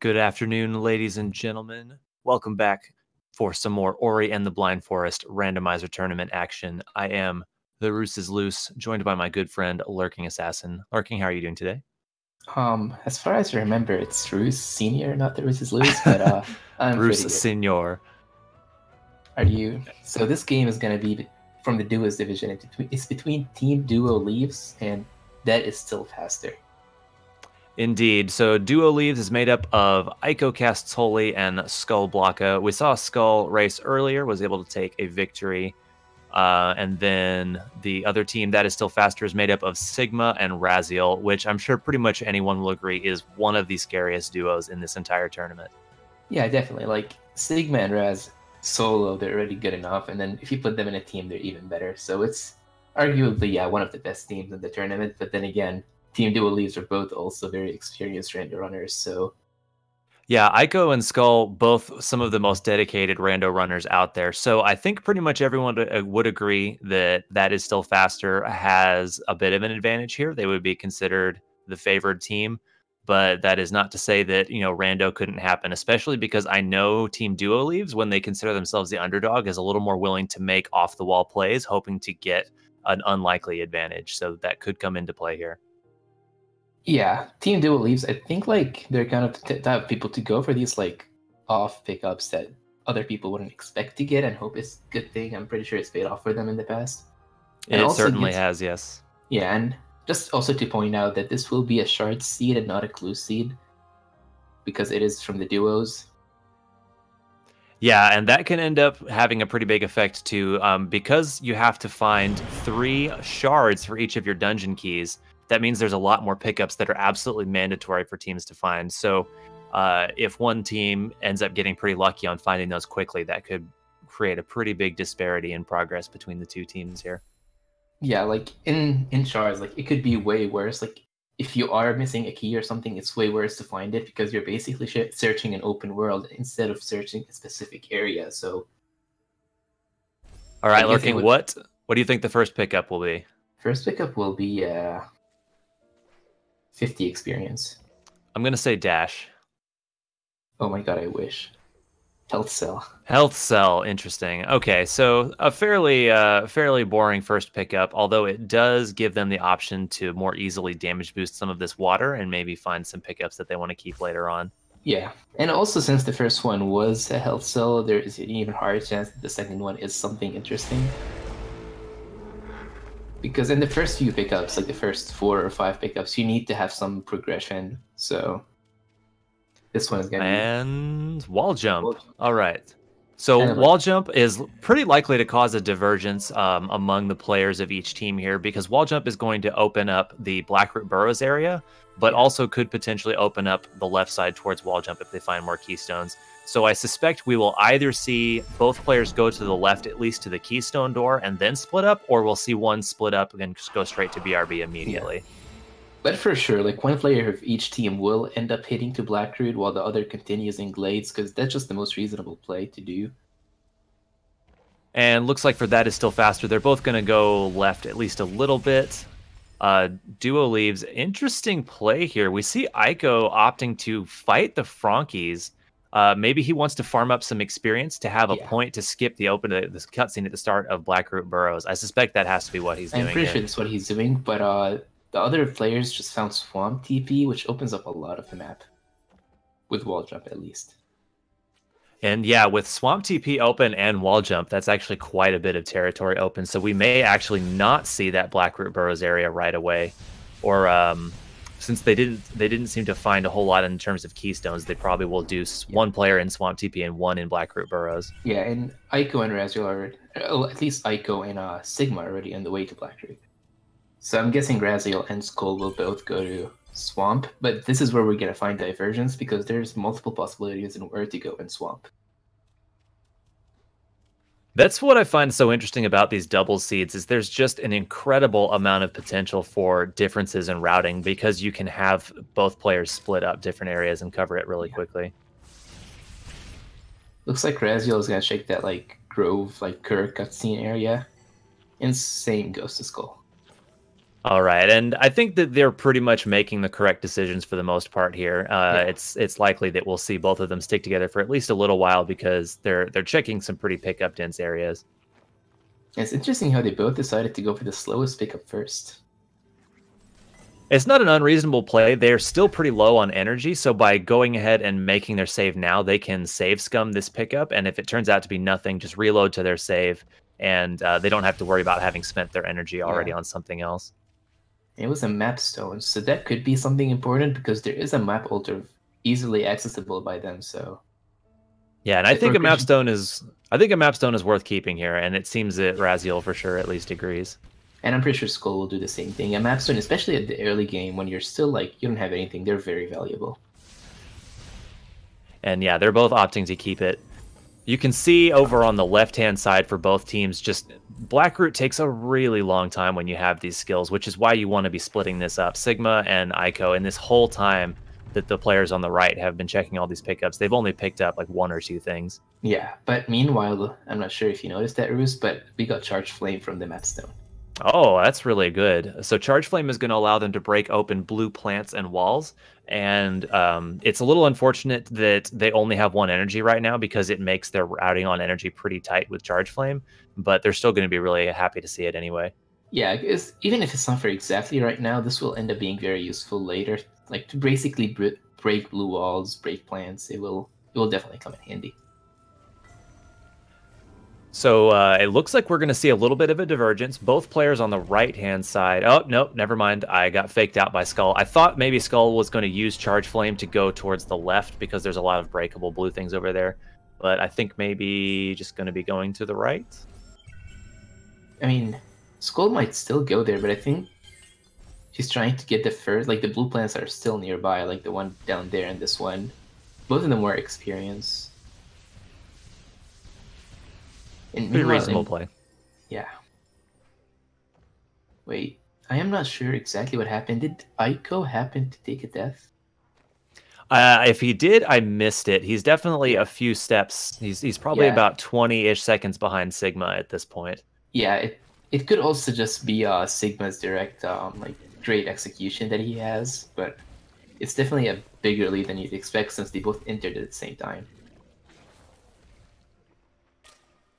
Good afternoon, ladies and gentlemen. Welcome back for some more Ori and the Blind Forest randomizer tournament action. I am the Roos is Loose, joined by my good friend Lurking Assassin. Lurking, how are you doing today? As far as I remember, it's Roos Senior, not the Roos is Loose, but I'm Roos pretty good. Senior. Are you? So this game is gonna be from the Duos division. It's between Team Duo Leaves and That Is Still Faster. Indeed. So Duo Leaves is made up of Eikocastsholy and Skulblaka. We saw Skull race earlier, was able to take a victory. And then the other team that is still faster is made up of Sigma and IMRaziel, which I'm sure pretty much anyone will agree is one of the scariest duos in this entire tournament. Yeah, definitely. Like Sigma and Raz solo, they're already good enough, and then if you put them in a team, they're even better. So it's arguably one of the best teams in the tournament. But then again, Team Duo Leaves are both also very experienced rando runners. So yeah, Ico and Skull, both some of the most dedicated rando runners out there. So I think pretty much everyone would agree that That Is Still Faster has a bit of an advantage here. They would be considered the favored team, but that is not to say that, rando couldn't happen, especially because I know Team Duo Leaves, when they consider themselves the underdog, is a little more willing to make off-the-wall plays, hoping to get an unlikely advantage. So that could come into play here. yeah, Team Duo Leaves, I think like they're kind of the type of people to go for these like off pickups that other people wouldn't expect to get and hope it's a good thing. I'm pretty sure it's paid off for them in the past. And It also certainly has, yes. Yeah, and just also to point out that this will be a shard seed and not a clue seed because it is from the duos. Yeah, and that can end up having a pretty big effect too, because you have to find 3 shards for each of your dungeon keys. That means there's a lot more pickups that are absolutely mandatory for teams to find. So if one team ends up getting pretty lucky on finding those quickly, that could create a pretty big disparity in progress between the two teams here. Yeah, like in shards, like it could be way worse. Like if you are missing a key or something, it's way worse to find it because you're basically searching an open world instead of searching a specific area. So, all right, Lurking, what do you think the first pickup will be? First pickup will be 50 experience. I'm gonna say dash. Oh my god, I wish. Health cell. Health cell, interesting. Okay, so a fairly boring first pickup, although it does give them the option to more easily damage boost some of this water and maybe find some pickups that they want to keep later on. Yeah, and also since the first one was a health cell, there is an even higher chance that the second one is something interesting. Because in the first few pickups, like the first 4 or 5 pickups, you need to have some progression. So this one is going to be... And wall jump. All right. So wall jump is pretty likely to cause a divergence among the players of each team here, because wall jump is going to open up the Blackroot Burrows area, but also could potentially open up the left side towards wall jump if they find more keystones. So I suspect we will either see both players go to the left, at least to the keystone door, and then split up, or we'll see one split up and just go straight to BRB immediately. Yeah. But for sure, like one player of each team will end up hitting to Blackroot while the other continues in Glades, because that's just the most reasonable play to do. And looks like for That Is Still Faster, they're both going to go left at least a little bit. Duo Leaves, interesting play here. We see Ico opting to fight the Frankies. Maybe he wants to farm up some experience to have a point to skip the cutscene at the start of Blackroot Burrows. I suspect that has to be what he's doing. I'm pretty sure that's what he's doing, but the other players just found Swamp TP, which opens up a lot of the map. With wall jump, at least. And yeah, with Swamp TP open and wall jump, that's actually quite a bit of territory open. So we may actually not see that Blackroot Burrows area right away. Or since they didn't seem to find a whole lot in terms of keystones, they probably will do one player in Swamp TP and one in Blackroot Burrows. Yeah, and Ico and IMRaziel are, at least Ico and Sigma are already on the way to Blackroot. So I'm guessing IMRaziel and Skull will both go to Swamp, but this is where we're going to find divergence because there's multiple possibilities in where to go in Swamp. That's what I find so interesting about these double seeds is there's just an incredible amount of potential for differences in routing because you can have both players split up different areas and cover it really quickly. Looks like IMRaziel is going to shake that like Grove, like Kerr cutscene area, and same goes to Skull. All right, and I think that they're pretty much making the correct decisions for the most part here. Yeah. It's likely that we'll see both of them stick together for at least a little while because they're checking some pretty pickup dense areas. It's interesting how they both decided to go for the slowest pickup first. It's not an unreasonable play. They're still pretty low on energy, so by going ahead and making their save now, they can save scum this pickup, and if it turns out to be nothing, just reload to their save, and they don't have to worry about having spent their energy already on something else. It was a map stone, so that could be something important because there is a map altar easily accessible by them. So yeah, and I think a map stone is worth keeping here, and it seems that Raziel for sure at least agrees. And I'm pretty sure Skull will do the same thing. A map stone, especially at the early game when you're still like you don't have anything, they're very valuable. And yeah, they're both opting to keep it. You can see over on the left-hand side for both teams, just Blackroot takes a really long time when you have these skills, which is why you want to be splitting this up. Sigma and Ico, and this whole time that the players on the right have been checking all these pickups, they've only picked up like one or two things. Yeah, but meanwhile, I'm not sure if you noticed that, Roos, but we got Charge Flame from the map stone. Oh, that's really good. So Charge Flame is going to allow them to break open blue plants and walls. And it's a little unfortunate that they only have one energy right now because it makes their routing on energy pretty tight with Charge Flame. But they're still going to be really happy to see it anyway. Yeah, even if it's not for exactly right now, this will end up being very useful later. Like to basically break blue walls, break plants, it will definitely come in handy. So it looks like we're going to see a little bit of a divergence. Both players on the right-hand side. Oh, nope, never mind. I got faked out by Skull. I thought maybe Skull was going to use Charge Flame to go towards the left because there's a lot of breakable blue things over there. But I think maybe just going to be going to the right. I mean, Skull might still go there, but I think she's trying to get the first... Like, the blue plants are still nearby, like the one down there and this one. Both of them were experienced. Pretty reasonable play. Yeah. Wait, I am not sure exactly what happened. Did Ico happen to take a death? If he did, I missed it. He's definitely a few steps. He's probably about 20-ish seconds behind Sigma at this point. Yeah, it could also just be Sigma's direct like great execution that he has, but it's definitely a bigger lead than you'd expect since they both entered at the same time.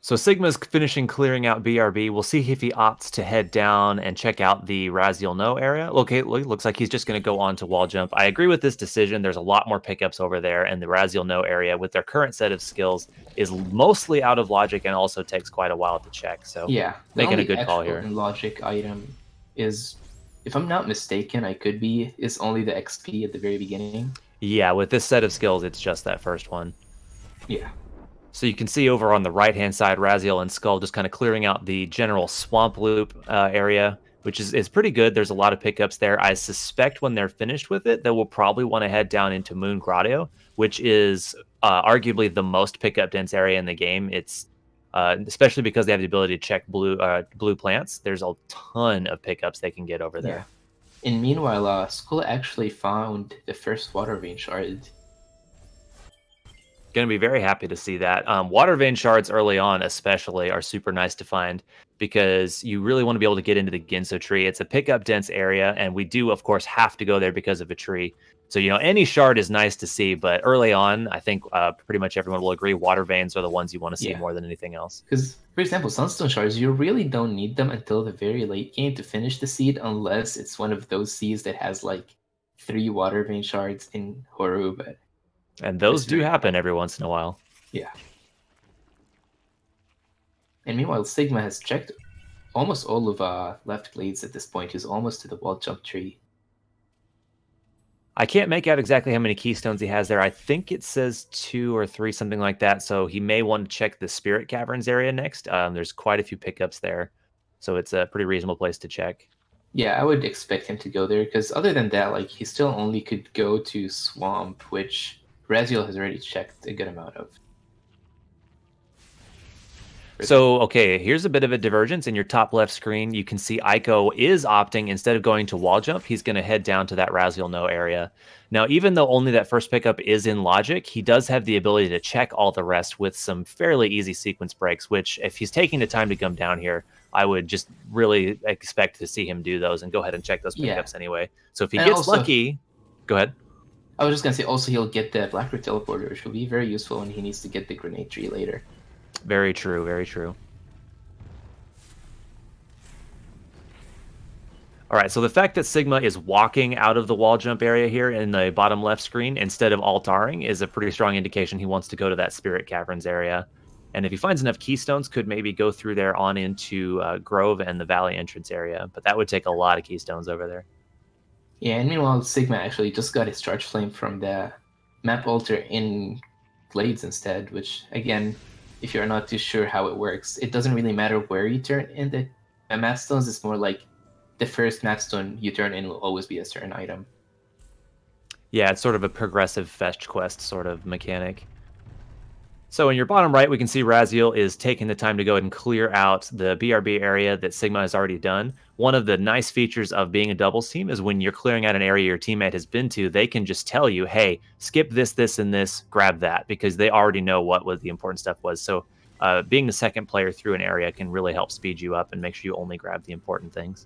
So Sigma's finishing clearing out BRB. We'll see if he opts to head down and check out the Raziel No area. Okay, looks like he's just going to go on to wall jump. I agree with this decision. There's a lot more pickups over there, and the Raziel No area, with their current set of skills, is mostly out of logic and also takes quite a while to check. So yeah, making a good call here. Logic item is, if I'm not mistaken, is only the XP at the very beginning. Yeah, with this set of skills, it's just that first one. Yeah. So you can see over on the right-hand side, Raziel and Skull just kind of clearing out the general swamp loop area, which is pretty good. There's a lot of pickups there. I suspect when they're finished with it, they will probably want to head down into Moon Grotto, which is arguably the most pickup-dense area in the game. It's especially because they have the ability to check blue plants. There's a ton of pickups they can get over there. Yeah. And meanwhile, Skull actually found the first water vein shard. Going to be very happy to see that. Water vein shards early on especially are super nice to find because you really want to be able to get into the Ginso tree. It's a pickup dense area, and we do, of course, have to go there because of a tree. So, any shard is nice to see, but early on, I think pretty much everyone will agree water veins are the ones you want to see more than anything else. Because, for example, sunstone shards, you really don't need them until the very late game to finish the seed, unless it's one of those seeds that has, like, 3 water vein shards in Horu, but... And those do happen every once in a while. Yeah. And meanwhile, Sigma has checked almost all of left blades at this point. He's almost to the wall jump tree. I can't make out exactly how many keystones he has there. I think it says 2 or 3, something like that. So he may want to check the Spirit Caverns area next. There's quite a few pickups there. So it's a pretty reasonable place to check. Yeah, I would expect him to go there. Because other than that, like he still only could go to Swamp, which... Raziel has already checked a good amount of. So, okay, here's a bit of a divergence. In your top left screen, you can see Eiko is opting, instead of going to wall jump, he's going to head down to that IMRaziel no area. Now, even though only that first pickup is in logic, he does have the ability to check all the rest with some fairly easy sequence breaks, which if he's taking the time to come down here, I would just really expect to see him do those and go ahead and check those pickups anyway. So if he gets lucky, go ahead. I was just going to say, also he'll get the Blackroot teleporter, which will be very useful when he needs to get the grenade tree later. Very true, very true. All right, so the fact that Sigma is walking out of the wall jump area here in the bottom left screen instead of altaring is a pretty strong indication he wants to go to that Spirit Caverns area. And if he finds enough keystones, could maybe go through there on into Grove and the Valley entrance area. But that would take a lot of keystones over there. Yeah, and meanwhile, Sigma actually just got his Charge Flame from the map altar in Glades instead, which, again, if you're not too sure how it works, it doesn't really matter where you turn in the map stones. It's more like the first map stone you turn in will always be a certain item. Yeah, it's sort of a progressive fetch quest sort of mechanic. So in your bottom right, we can see IMRaziel is taking the time to go ahead and clear out the BRB area that Sigma has already done. One of the nice features of being a doubles team is when you're clearing out an area your teammate has been to, they can just tell you, hey, skip this, this, and this, grab that, because they already know what the important stuff was. So being the second player through an area can really help speed you up and make sure you only grab the important things.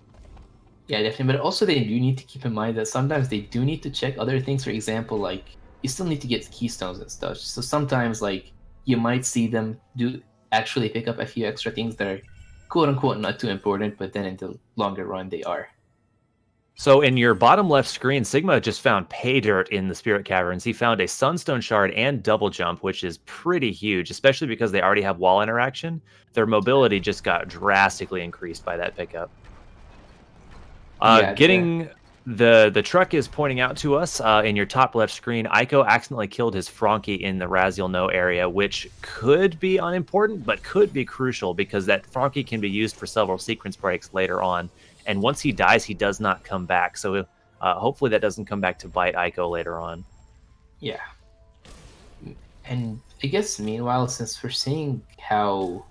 Yeah, definitely. But also they do need to keep in mind that sometimes they do need to check other things. For example, like you still need to get keystones and stuff. So sometimes like you might see them do actually pick up a few extra things that are quote unquote not too important, but then in the longer run they are. So in your bottom left screen, Sigma just found pay dirt in the Spirit Caverns. He found a Sunstone Shard and double jump, which is pretty huge, especially because they already have wall interaction. Their mobility just got drastically increased by that pickup. The truck is pointing out to us in your top left screen, Eiko accidentally killed his Frankie in the IMRaziel no area, which could be unimportant, but could be crucial because that Frankie can be used for several sequence breaks later on. And once he dies, he does not come back. So hopefully that doesn't come back to bite Eiko later on. Yeah. And I guess meanwhile, since we're seeing how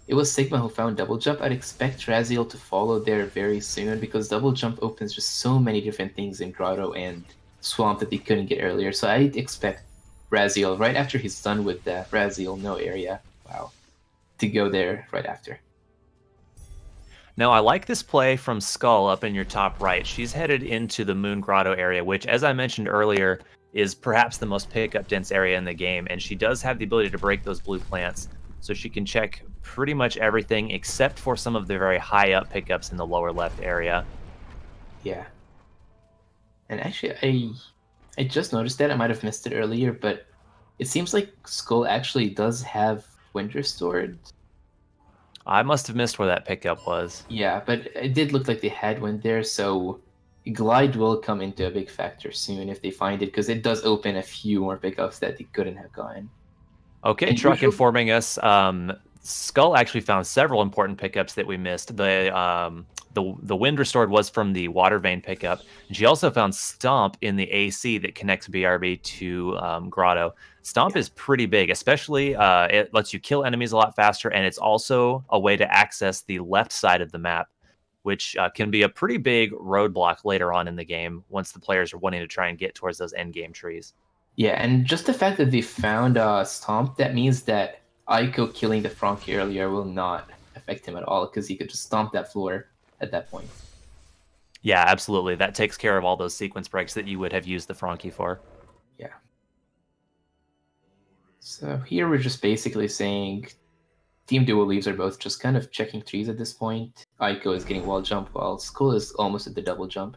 it was Sigma who found double jump, I'd expect IMRaziel to follow there very soon because double jump opens just so many different things in Grotto and Swamp that they couldn't get earlier. So I'd expect IMRaziel, right after he's done with the IMRaziel no area, to go there right after. Now, I like this play from Skull up in your top right. She's headed into the Moon Grotto area, which, as I mentioned earlier, is perhaps the most pickup dense area in the game, and she does have the ability to break those blue plants. So she can check pretty much everything except for some of the very high up pickups in the lower left area. Yeah. And actually, I just noticed that. I might have missed it earlier, but it seems like Skull actually does have wind restored. I must have missed where that pickup was. Yeah, but it did look like they had wind there, so Glide will come into a big factor soon if they find it, because it does open a few more pickups that they couldn't have gotten. Okay, Truck informing us. Skull actually found several important pickups that we missed. The wind restored was from the water vein pickup, and she also found Stomp in the AC that connects BRB to Grotto. Stomp is pretty big, especially it lets you kill enemies a lot faster, and it's also a way to access the left side of the map, which can be a pretty big roadblock later on in the game once the players are wanting to try and get towards those end game trees. Yeah, and just the fact that they found Stomp, that means that Eiko killing the Frankie earlier will not affect him at all, because he could just stomp that floor at that point. Yeah, absolutely. That takes care of all those sequence breaks that you would have used the Frankie for. Yeah. So here we're just basically saying Team Duo Leaves are both just kind of checking trees at this point. Eiko is getting wall jump while Skull is almost at the double jump.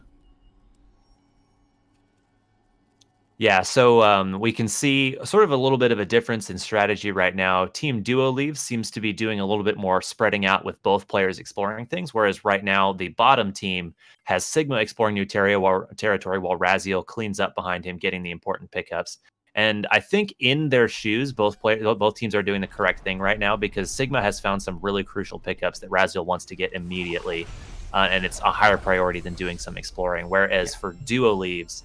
Yeah, so we can see sort of a little bit of a difference in strategy right now. Team Duo Leaves seems to be doing a little bit more spreading out with both players exploring things, whereas right now the bottom team has Sigma exploring new territory while IMRaziel cleans up behind him, getting the important pickups. And I think in their shoes, both teams are doing the correct thing right now, because Sigma has found some really crucial pickups that IMRaziel wants to get immediately, and it's a higher priority than doing some exploring. Whereas for Duo Leaves,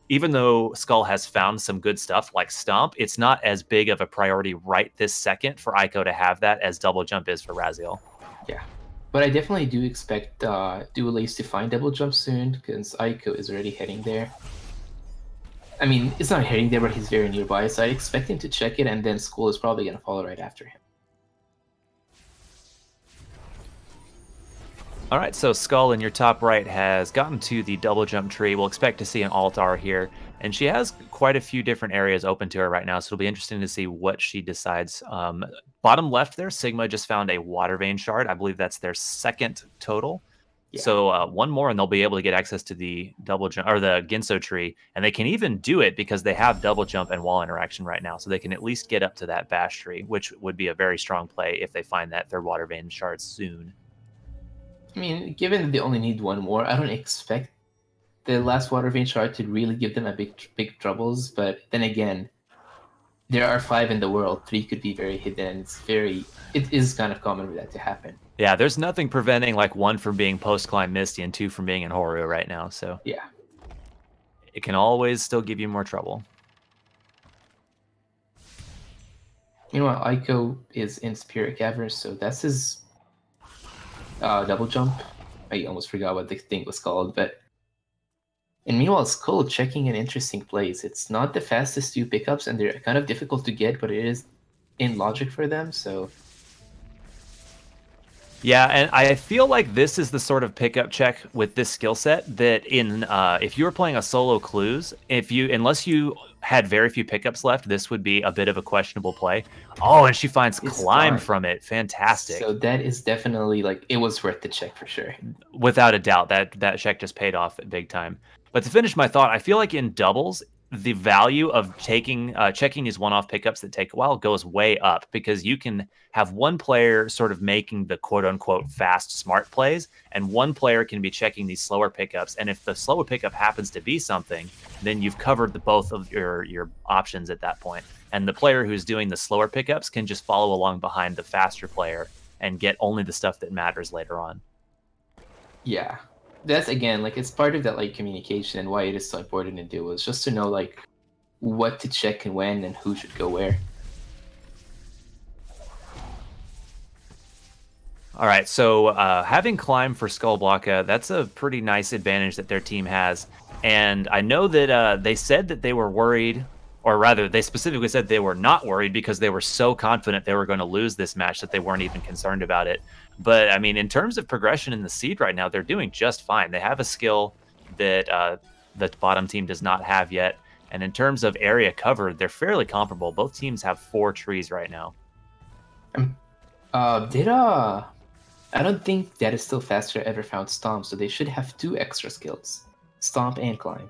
Even though Skull has found some good stuff like Stomp, it's not as big of a priority right this second for Ico to have that as Double Jump is for Raziel. Yeah. But I definitely do expect Dualace to find Double Jump soon, because Ico is already heading there. I mean, it's not heading there, but he's very nearby, so I expect him to check it, and then Skull is probably going to follow right after him. All right, so Skull in your top right has gotten to the double jump tree. We'll expect to see an Altar here, and she has quite a few different areas open to her right now, so it'll be interesting to see what she decides. Bottom left there, Sigma just found a Water Vein Shard. I believe that's their second total. Yeah. So one more, and they'll be able to get access to the double jump or the Ginso tree, and they can even do it because they have double jump and wall interaction right now, so they can at least get up to that Bash tree, which would be a very strong play if they find that third Water Vein Shard soon. I mean, given that they only need one more, I don't expect the last Water Vein Shard to really give them a big troubles. But then again, there are 5 in the world. 3 could be very hidden. It is kind of common for that to happen. Yeah, there's nothing preventing like 1 from being post-climb Misty and 2 from being in Horu right now. So yeah, it can always still give you more trouble. Meanwhile, Ico is in Spirit Cavern, so that's his double jump. I almost forgot what the thing was called, but and meanwhile, Skull checking in interesting plays. It's not the fastest 2 pickups, and they're kind of difficult to get, but it is in logic for them. So yeah, and I feel like this is the sort of pickup check with this skill set that in if you were playing a solo clues, unless you had very few pickups left, this would be a bit of a questionable play. Oh, and she finds Climb from it. Fantastic. So that is definitely like it was worth the check for sure. Without a doubt, that check just paid off at big time. But to finish my thought, I feel like in doubles, the value of checking these one-off pickups that take a while goes way up, because you can have one player sort of making the quote-unquote fast, smart plays, and one player can be checking these slower pickups. And if the slower pickup happens to be something, then you've covered both of your options at that point. And the player who's doing the slower pickups can just follow along behind the faster player and get only the stuff that matters later on. Yeah. That's again like it's part of that like communication and why it is so important to do is just to know like what to check and when and who should go where. All right, so having Climb for Skulblaka, that's a pretty nice advantage that their team has. And I know that they said that they were worried, or rather, they specifically said they were not worried because they were so confident they were going to lose this match that they weren't even concerned about it. But, I mean, in terms of progression in the seed right now, they're doing just fine. They have a skill that the bottom team does not have yet. And in terms of area covered, they're fairly comparable. Both teams have 4 trees right now. I don't think that is still faster ever found Stomp, so they should have 2 extra skills. Stomp and Climb.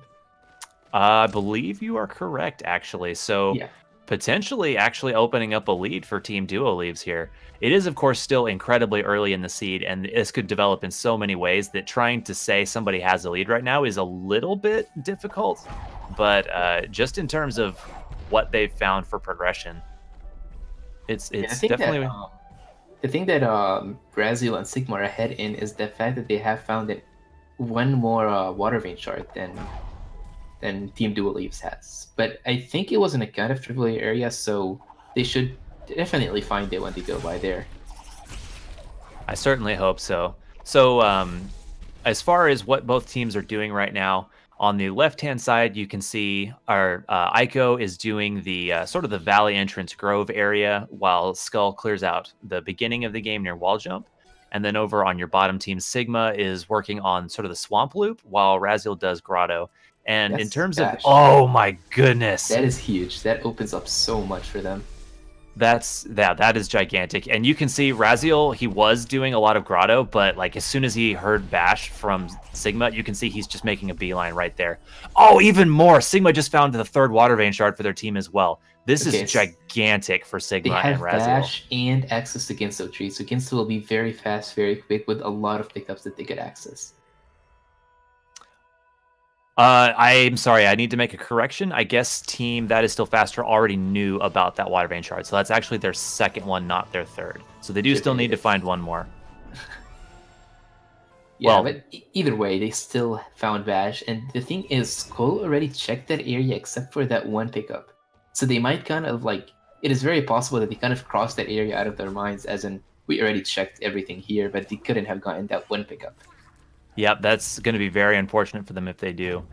I believe you are correct, actually. So yeah. Potentially actually opening up a lead for Team Duo Leaves here. It is, of course, still incredibly early in the seed, and this could develop in so many ways that trying to say somebody has a lead right now is a little bit difficult. But just in terms of what they've found for progression, it's definitely... The thing that IMRaziel and Sigma are ahead in is the fact that they have found that one more Water Vein Shard than Team Duo Leaves has. But I think it was in a kind of AAA area, so they should definitely find it when they go by there. I certainly hope so. So as far as what both teams are doing right now, on the left-hand side, you can see our Ico is doing the sort of the Valley Entrance Grove area, while Skull clears out the beginning of the game near Wall Jump. And then over on your bottom team, Sigma is working on sort of the Swamp Loop, while Raziel does Grotto. And in terms of, oh my goodness, that is huge. That opens up so much for them. That is gigantic. And you can see Raziel, he was doing a lot of Grotto, but like as soon as he heard Bash from Sigma, you can see he's just making a beeline right there. Oh, even more. Sigma just found the 3rd Water Vein Shard for their team as well. This is gigantic for Sigma and Raziel. They have Bash and access to Ginso Tree, so Ginso will be very fast, very quick, with a lot of pickups that they could access. I'm sorry, I need to make a correction. I guess Team That Is Still Faster already knew about that Water Vein Shard, so that's actually their 2nd one, not their 3rd. So they do still need to find one more. Yeah, Well, but either way, they still found Bash, and the thing is, Skull already checked that area except for that one pickup. So they might kind of like, it is very possible that they kind of crossed that area out of their minds, as in, we already checked everything here, but they couldn't have gotten that one pickup. yep, that's going to be very unfortunate for them if they do.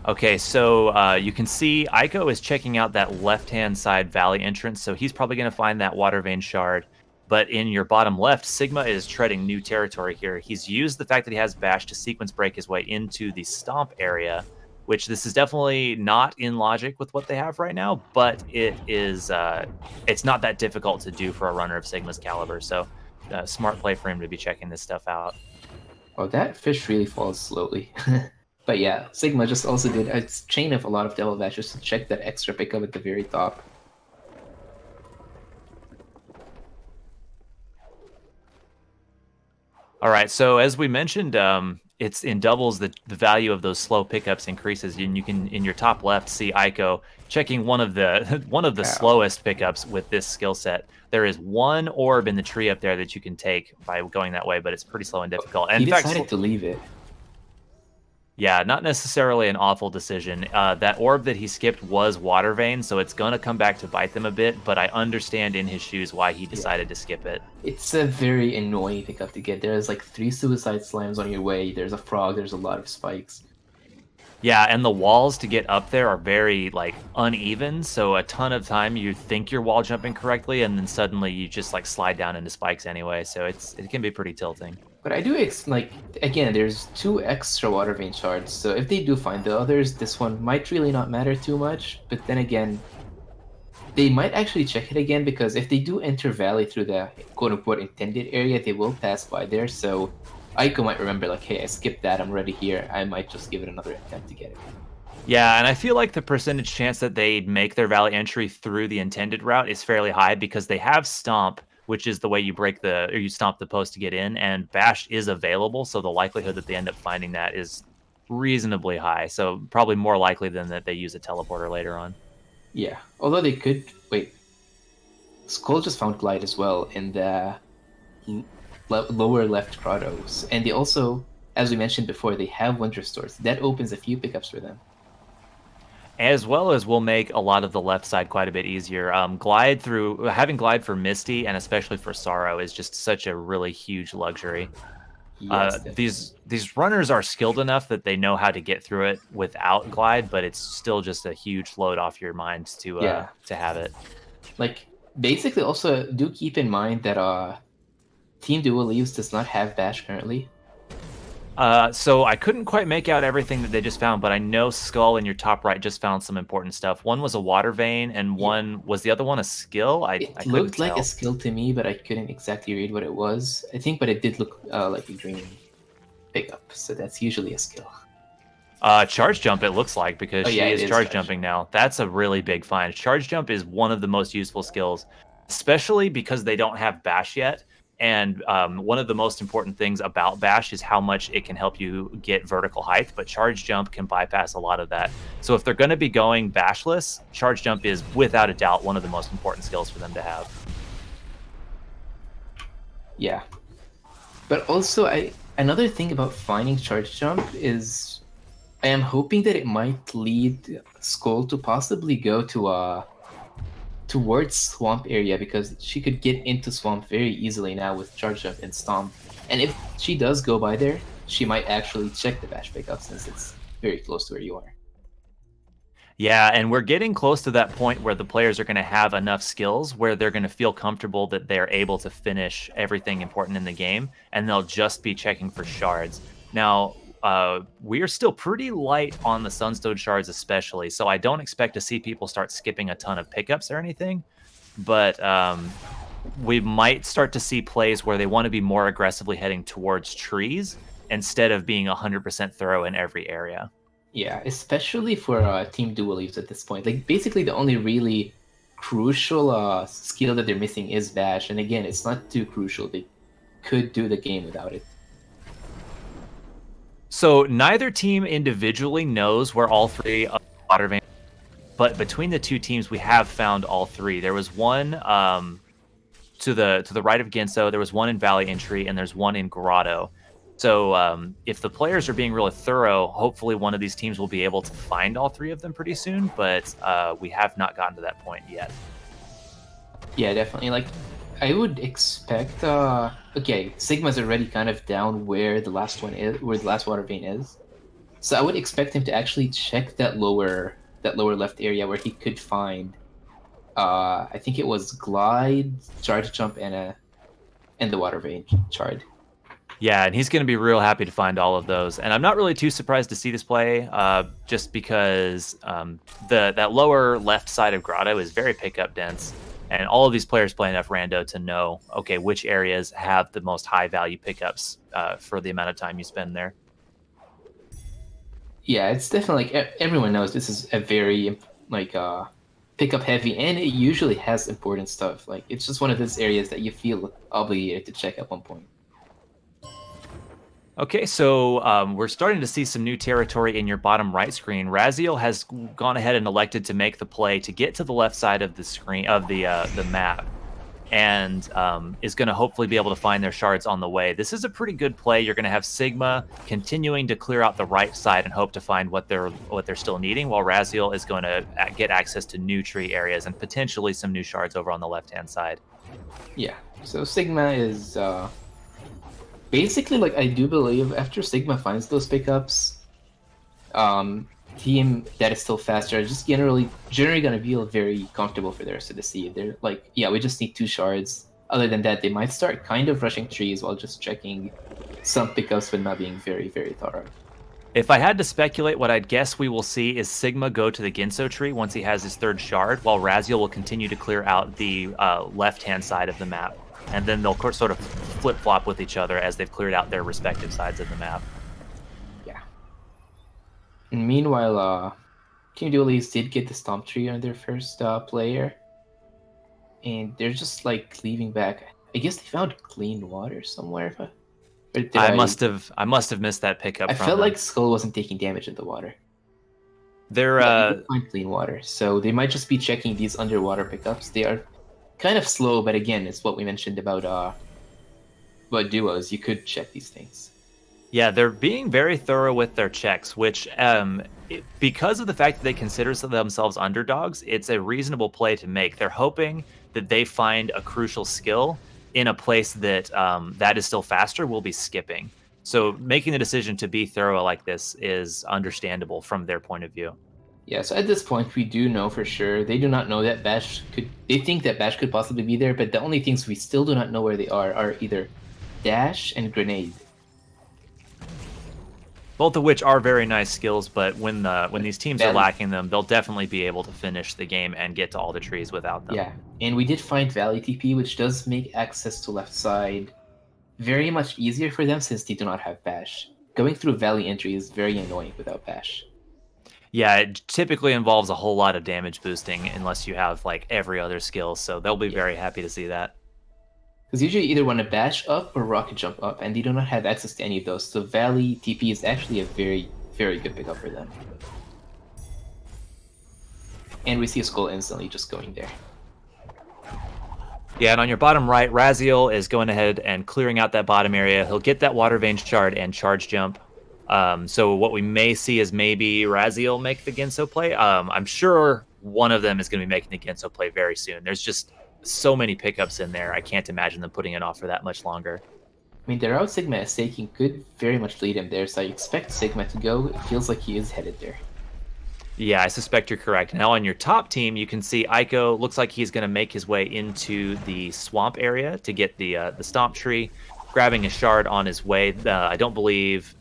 Okay, so you can see Eiko is checking out that left-hand side valley entrance, so he's probably going to find that water vein shard. But in your bottom left, Sigma is treading new territory here. He's used the fact that he has Bash to sequence break his way into the Stomp area, which this is definitely not in logic with what they have right now, but it is it's not that difficult to do for a runner of Sigma's caliber, so smart play for him to be checking this stuff out. Oh, that fish really falls slowly. But yeah, Sigma just also did a chain of a lot of Devil Bashes to check that extra pickup at the very top. All right, so as we mentioned, it's in doubles the value of those slow pickups increases, and you can in your top left see Eiko checking one of the slowest pickups with this skill set. There is one orb in the tree up there that you can take by going that way, but it's pretty slow and difficult. And he decided to leave it. Yeah, not necessarily an awful decision. That orb that he skipped was Water Vein, so it's going to come back to bite them a bit, but I understand in his shoes why he decided to skip it. It's a very annoying pickup to get. There's like 3 suicide slams on your way, there's a frog, there's a lot of spikes. Yeah, and the walls to get up there are very, like, uneven, so a ton of time you think you're wall jumping correctly, and then suddenly you just, like, slide down into spikes anyway, so it can be pretty tilting. But I do, again, there's 2 extra water vein shards, so if they do find the others, this one might really not matter too much, but then again, they might actually check it again, because if they do enter Valley through the quote-unquote intended area, they will pass by there, so Eiko might remember, like, hey, I skipped that, I'm already here, I might just give it another attempt to get it. Yeah, and I feel like the percentage chance that they make their Valley entry through the intended route is fairly high, because they have Stomp, which is the way you you stomp the post to get in, and Bash is available, so the likelihood that they end up finding that is reasonably high, so probably more likely than that they use a teleporter later on. Yeah, although they could... Wait. Skull just found Glide as well in the lower left grottos, and they also, as we mentioned before, they have Wonder Stores. That opens a few pickups for them. As well as will make a lot of the left side quite a bit easier. Having Glide for Misty and especially for Sorrow is just such a really huge luxury. Yes, these runners are skilled enough that they know how to get through it without Glide, but it's still just a huge load off your mind to have it. Like, basically, also do keep in mind that Team Dual Leaves does not have Bash currently. So I couldn't quite make out everything that they just found, but I know Skull in your top right just found some important stuff. One was a water vein, and was the other one a skill? It looked like a skill to me, but I couldn't exactly read what it was. I think, but it did look like a green pickup, so that's usually a skill. Charge jump, it looks like, because she is charge jumping now. That's a really big find. Charge jump is one of the most useful skills, especially because they don't have Bash yet. And one of the most important things about Bash is how much it can help you get vertical height, but Charge Jump can bypass a lot of that. So if they're going to be going Bashless, Charge Jump is without a doubt one of the most important skills for them to have. Yeah. But also, another thing about finding Charge Jump is I am hoping that it might lead Skull to possibly go to towards Swamp area, because she could get into Swamp very easily now with Charge Jump and Stomp. And if she does go by there, she might actually check the Bash pickup, since it's very close to where you are. Yeah, and we're getting close to that point where the players are going to have enough skills where they're going to feel comfortable that they're able to finish everything important in the game, and they'll just be checking for shards. Now, we are still pretty light on the Sunstone shards especially, so I don't expect to see people start skipping a ton of pickups or anything, but we might start to see plays where they want to be more aggressively heading towards trees instead of being 100% thorough in every area. Yeah, especially for Team Dual Leaves at this point. Like, basically the only really crucial skill that they're missing is Bash, and again, it's not too crucial. They could do the game without it. So neither team individually knows where all 3 water veins, but between the 2 teams, we have found all 3. There was one to the right of Genso, there was one in Valley Entry, and there's one in Grotto. So if the players are being really thorough, hopefully one of these teams will be able to find all 3 of them pretty soon, but we have not gotten to that point yet. Yeah, definitely. Like, I would expect, okay, Sigma's already kind of down where the last one is, where the last water vein is. So I would expect him to actually check that lower left area where he could find, I think it was Glide, Charge Jump, and the water vein shard. Yeah, and he's going to be real happy to find all of those. And I'm not really too surprised to see this play, just because that lower left side of Grotto is very pickup dense. And all of these players play enough rando to know, okay, which areas have the most high value pickups for the amount of time you spend there. Yeah, it's definitely like everyone knows this is a very like pickup heavy, and it usually has important stuff. Like, it's just one of those areas that you feel obligated to check at one point. Okay, so we're starting to see some new territory in your bottom right screen. IMRaziel has gone ahead and elected to make the play to get to the left side of the screen of the map, and is going to hopefully be able to find their shards on the way. This is a pretty good play. You're going to have Sigma continuing to clear out the right side and hope to find what they're still needing, while IMRaziel is going to get access to new tree areas and potentially some new shards over on the left-hand side. Yeah, so Sigma is basically, like, I do believe after Sigma finds those pickups, team that is still faster is just generally going to feel very comfortable for the rest of the seed. They're like, yeah, we just need 2 shards. Other than that, they might start kind of rushing trees while just checking some pickups, but not being very, very thorough. If I had to speculate, what I'd guess we will see is Sigma go to the Ginso tree once he has his 3rd shard, while IMRaziel will continue to clear out the left-hand side of the map. And then they'll sort of flip-flop with each other as they've cleared out their respective sides of the map. Yeah. And meanwhile, Team Dualies did get the Stomp Tree on their first player. And they're just, like, leaving back. I guess they found clean water somewhere. I must have missed that pickup. I felt like Skull wasn't taking damage in the water. They're find clean water, so they might just be checking these underwater pickups. They are kind of slow, but again, it's what we mentioned about duos. You could check these things. Yeah, they're being very thorough with their checks, which because of the fact that they consider themselves underdogs, it's a reasonable play to make. They're hoping that they find a crucial skill in a place that that is still faster will be skipping. So making the decision to be thorough like this is understandable from their point of view. Yeah, so at this point, we do know for sure. They do not know that Bash could... They think that Bash could possibly be there, but the only things we still do not know where they are either Dash and Grenade. Both of which are very nice skills, but when these teams are lacking them, they'll definitely be able to finish the game and get to all the trees without them. Yeah, and we did find Valley TP, which does make access to left side very much easier for them since they do not have Bash. Going through Valley entry is very annoying without Bash. Yeah, it typically involves a whole lot of damage boosting unless you have like every other skill, so they'll be very happy to see that. Because usually you either want to bash up or rocket jump up, and they do not have access to any of those, so Valley TP is actually a very, very good pickup for them. And we see a Skull instantly just going there. Yeah, and on your bottom right, IMRaziel is going ahead and clearing out that bottom area. He'll get that Water Vein shard and charge jump. So what we may see is maybe IMRaziel make the Ginso play. I'm sure one of them is going to be making the Ginso play very soon. There's just so many pickups in there. I can't imagine them putting it off for that much longer. I mean, the route Sigma is taking could very much lead him there, so I expect Sigma to go. It feels like he is headed there. Yeah, I suspect you're correct. Now on your top team, you can see Eiko looks like he's going to make his way into the swamp area to get the stomp tree, grabbing a shard on his way. I don't believe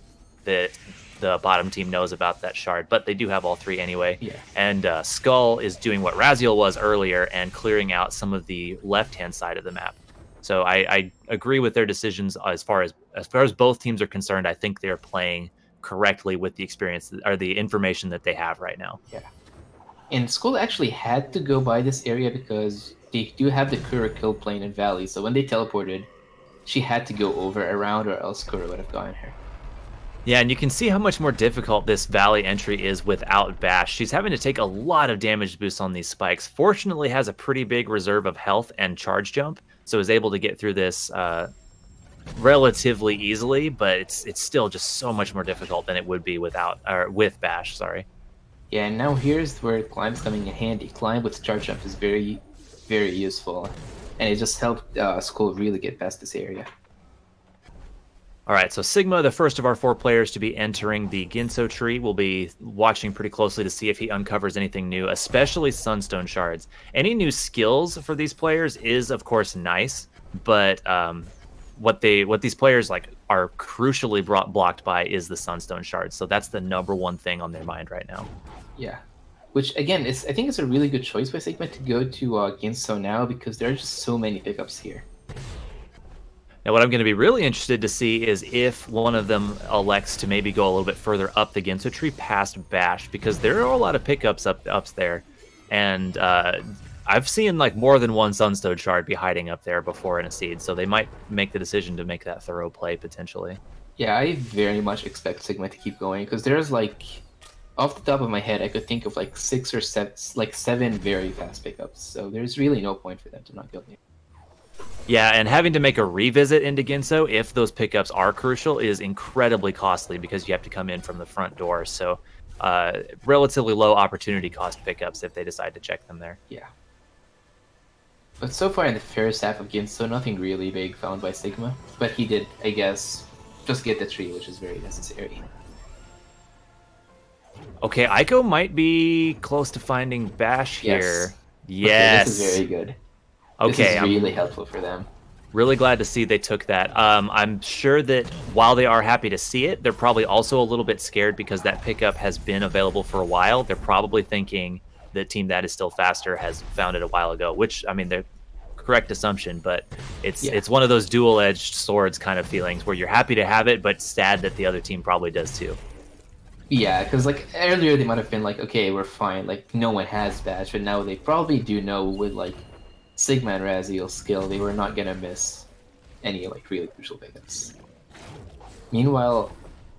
that the bottom team knows about that shard, but they do have all 3 anyway. Yeah. And Skull is doing what IMRaziel was earlier and clearing out some of the left-hand side of the map. So I agree with their decisions as far as both teams are concerned. I think they're playing correctly with the experience or the information that they have right now. Yeah. And Skull actually had to go by this area because they do have the Kura kill plane in Valley, so when they teleported, she had to go over around or else Kura would have gotten her. Yeah, and you can see how much more difficult this Valley entry is without Bash. She's having to take a lot of damage boosts on these spikes. Fortunately, has a pretty big reserve of health and charge jump, so is able to get through this relatively easily, but it's still just so much more difficult than it would be without or with Bash. Sorry. Yeah, and now here's where Climb's coming in handy. Climb with charge jump is very, very useful, and it just helped Skull really get past this area. All right, so Sigma, the first of our 4 players to be entering the Ginso tree, will be watching pretty closely to see if he uncovers anything new, especially Sunstone Shards. Any new skills for these players is, of course, nice, but what these players like are crucially blocked by is the Sunstone Shards. So that's the #1 thing on their mind right now. Yeah, which again, I think it's a really good choice by Sigma to go to Ginso now because there are just so many pickups here. Now, what I'm going to be really interested to see is if one of them elects to maybe go a little bit further up the Ginso tree past Bash, because there are a lot of pickups up there, and I've seen like more than one Sunstone Shard be hiding up there before in a seed, so they might make the decision to make that thorough play potentially. Yeah, I very much expect Sigma to keep going because there's like, off the top of my head, I could think of like 6 or 7, like 7 very fast pickups. So there's really no point for them to not go there. Yeah, and having to make a revisit into Ginso, if those pickups are crucial, is incredibly costly because you have to come in from the front door. So relatively low opportunity cost pickups if they decide to check them there. Yeah. But so far in the first half of Ginso, nothing really big found by Sigma. But he did, I guess, just get the tree, which is very necessary. Okay, Eiko might be close to finding Bash here. Yes. Okay, this is very good. Okay, this is really helpful for them. Really glad to see they took that. I'm sure that while they are happy to see it, they're probably also a little bit scared because that pickup has been available for a while. They're probably thinking that Team That Is Still Faster has found it a while ago, which, I mean, they're correct assumption, but it's one of those dual-edged swords kind of feelings where you're happy to have it, but sad that the other team probably does too. Yeah, because like earlier they might have been like, okay, we're fine, like no one has Bash, but now they probably do know with like Sigma and IMRaziel's skill, they were not gonna miss any like really crucial pickups. Meanwhile,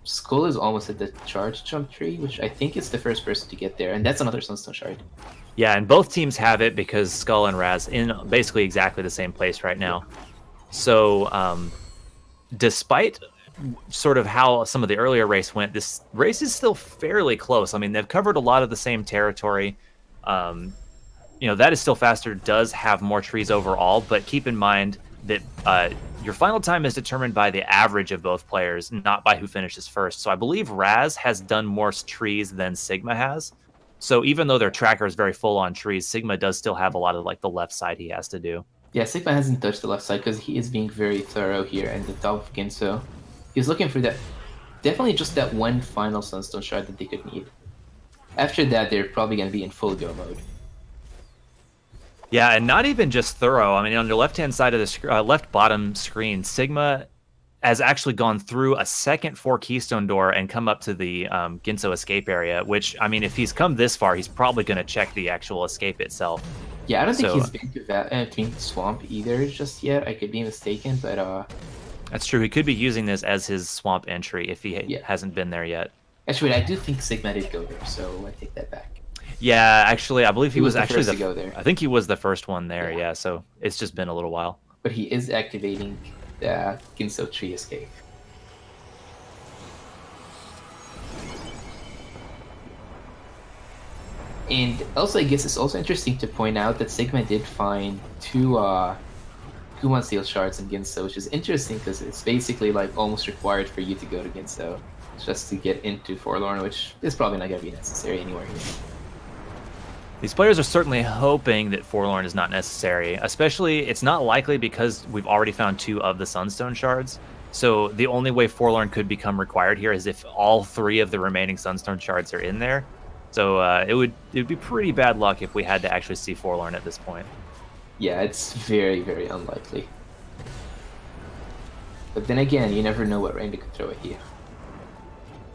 Skull is almost at the charge jump tree, which I think is the first person to get there, and that's another Sunstone Shard. Yeah, and both teams have it because Skull and Raz in basically exactly the same place right now. So, despite sort of how some of the earlier race went, this race is still fairly close. I mean, they've covered a lot of the same territory. You know, That Is Still Faster does have more trees overall, but keep in mind that your final time is determined by the average of both players, not by who finishes first. So I believe Raz has done more trees than Sigma has. So even though their tracker is very full on trees, Sigma does still have a lot of like the left side he has to do. Yeah, Sigma hasn't touched the left side because he is being very thorough here at the top of Ginso. He's looking for that, definitely just that one final Sunstone Shard that they could need. After that, they're probably going to be in full go mode. Yeah, and not even just thorough. I mean, on the left-hand side of the left bottom screen, Sigma has actually gone through a second 4 keystone door and come up to the Ginso escape area, which, I mean, if he's come this far, he's probably going to check the actual escape itself. Yeah, I don't think he's been to that swamp either just yet. I could be mistaken, but that's true. He could be using this as his swamp entry if he hasn't been there yet. Actually, I do think Sigma did go there, so I take that back. Yeah, actually, I believe he was actually the first to go there. I think he was the first one there. Yeah, so it's just been a little while. But he is activating the Ginso tree escape. And also, I guess it's also interesting to point out that Sigma did find 2 IMRaziel shards in Ginso, which is interesting because it's basically like almost required for you to go to Ginso just to get into Forlorn, which is probably not going to be necessary anywhere here. These players are certainly hoping that Forlorn is not necessary, especially it's not likely because we've already found 2 of the Sunstone Shards. So the only way Forlorn could become required here is if all 3 of the remaining Sunstone Shards are in there. So it would be pretty bad luck if we had to actually see Forlorn at this point. Yeah, it's very, very unlikely. But then again, you never know what Randy could throw at you.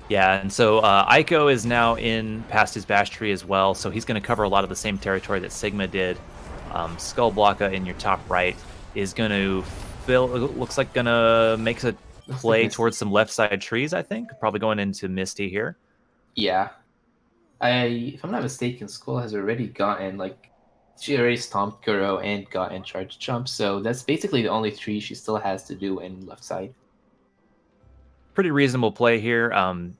Yeah, and so Eiko is now in past his Bash tree as well, so he's going to cover a lot of the same territory that Sigma did. Skulblaka in your top right is going to looks like going to make a play towards some left side trees, I think. Probably going into Misty here. Yeah. If I'm not mistaken, Skull has already gotten like she already stomped Kuro and got in charge jump, so that's basically the only tree she still has to do in left side. Pretty reasonable play here.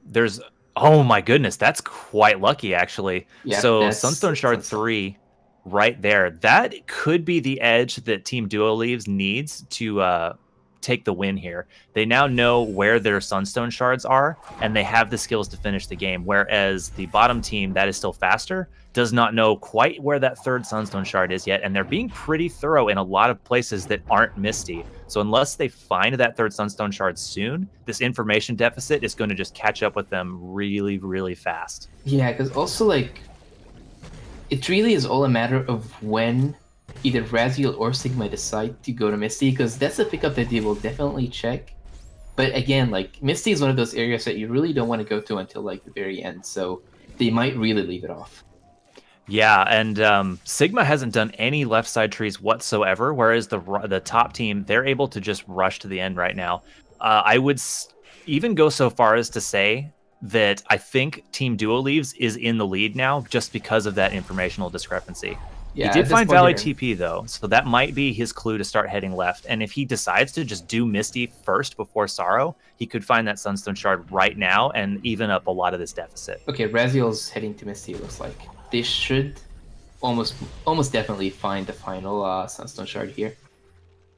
There's oh my goodness, that's quite lucky actually. Yeah, So that's Sunstone Shard 3 right there. That could be the edge that Team Duo Leaves needs to take the win here. They now know where their Sunstone Shards are, and they have the skills to finish the game, whereas the bottom team, that is still faster, does not know quite where that third Sunstone Shard is yet, and they're being pretty thorough in a lot of places that aren't Misty. So unless they find that third Sunstone Shard soon, this information deficit is going to just catch up with them really, really fast. Yeah, because also, like, it really is all a matter of when either Raziel or Sigma decide to go to Misty, because that's a pickup that they will definitely check. But again, like, Misty is one of those areas that you really don't want to go to until, like, the very end, so they might really leave it off. Yeah, and Sigma hasn't done any left side trees whatsoever, whereas the top team, they're able to just rush to the end right now. I would even go so far as to say that I think Team Duo Leaves is in the lead now just because of that informational discrepancy. Yeah, he did find Valley TP, though, so that might be his clue to start heading left. And if he decides to just do Misty first before Sorrow, he could find that Sunstone Shard right now and even up a lot of this deficit. Okay, Raziel's heading to Misty, it looks like. They should almost definitely find the final Sunstone Shard here.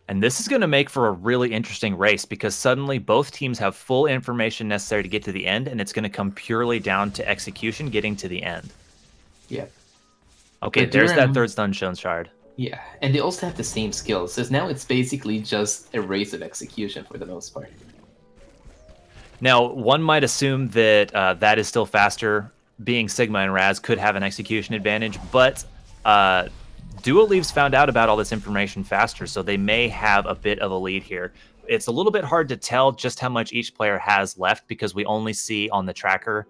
And this is going to make for a really interesting race because suddenly both teams have full information necessary to get to the end, and it's going to come purely down to execution getting to the end. Yeah. Okay, there's that third Sunstone Shard. Yeah, and they also have the same skills, so now it's basically just a race of execution for the most part. Now, one might assume that that is still faster. Being Sigma and Raz could have an execution advantage, but Duo Leaves found out about all this information faster, so they may have a bit of a lead here. It's a little bit hard to tell just how much each player has left because we only see on the tracker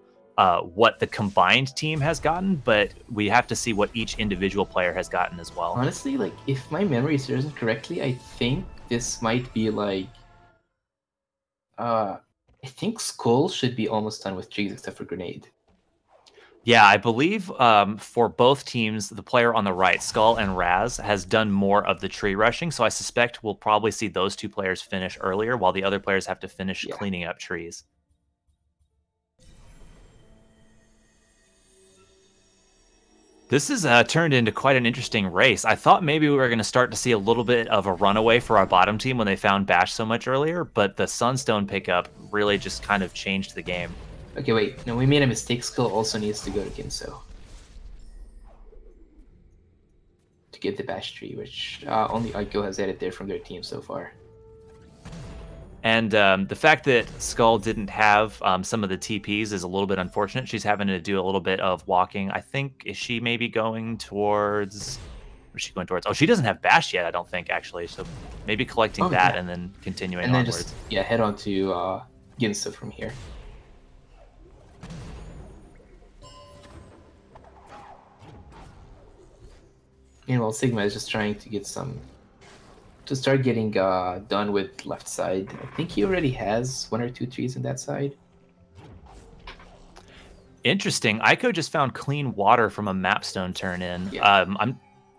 what the combined team has gotten, but we have to see what each individual player has gotten as well. Honestly, like, if my memory serves me correctly, I think this might be like... I think Skull should be almost done with trees except for Grenade. Yeah, I believe for both teams, the player on the right, Skull and Raz, has done more of the tree rushing, so I suspect we'll probably see those two players finish earlier while the other players have to finish cleaning up trees. This has turned into quite an interesting race. I thought maybe we were going to start to see a little bit of a runaway for our bottom team when they found Bash so much earlier, but the Sunstone pickup really just kind of changed the game. Okay, wait. No, we made a mistake. Skull also needs to go to Ginso to get the Bash tree, which only Eiko has added there from their team so far. And the fact that Skull didn't have some of the TPs is a little bit unfortunate. She's having to do a little bit of walking. I think, is she maybe going towards... Where's she going towards? Oh, she doesn't have Bash yet, I don't think, actually. So maybe collecting that and then continuing and then onwards. Just, head on to Ginso from here. Meanwhile, Sigma is just trying to get to start getting done with left side. I think he already has 1 or 2 trees in that side. Interesting. Eiko just found clean water from a mapstone turn in. Yeah.